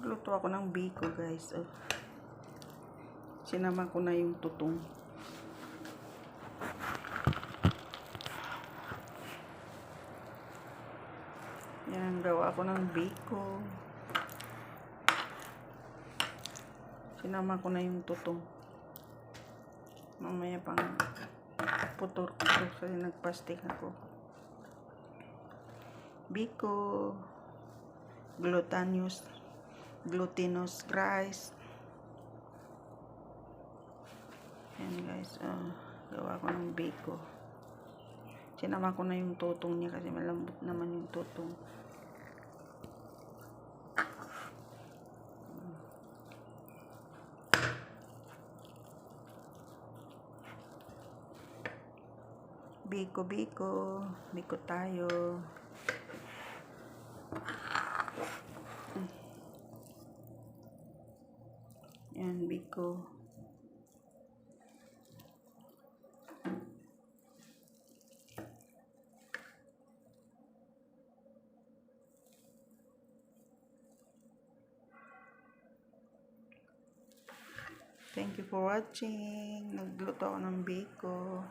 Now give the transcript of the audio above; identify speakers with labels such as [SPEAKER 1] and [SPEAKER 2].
[SPEAKER 1] Magluto ako ng biko, guys. Oh. Sinama ko na yung tutong. Yan, gawa ako ng biko. Sinama ko na yung tutong. Mamaya pang putor ko kasi nagpastik ako. Biko. Glutinous rice. Yan guys, gawa ko ng biko. Sinama ko na yung tutong niya kasi malambot naman yung tutong. Biko tayo. Yan, biko. Thank you for watching. Nagluto ako ng biko.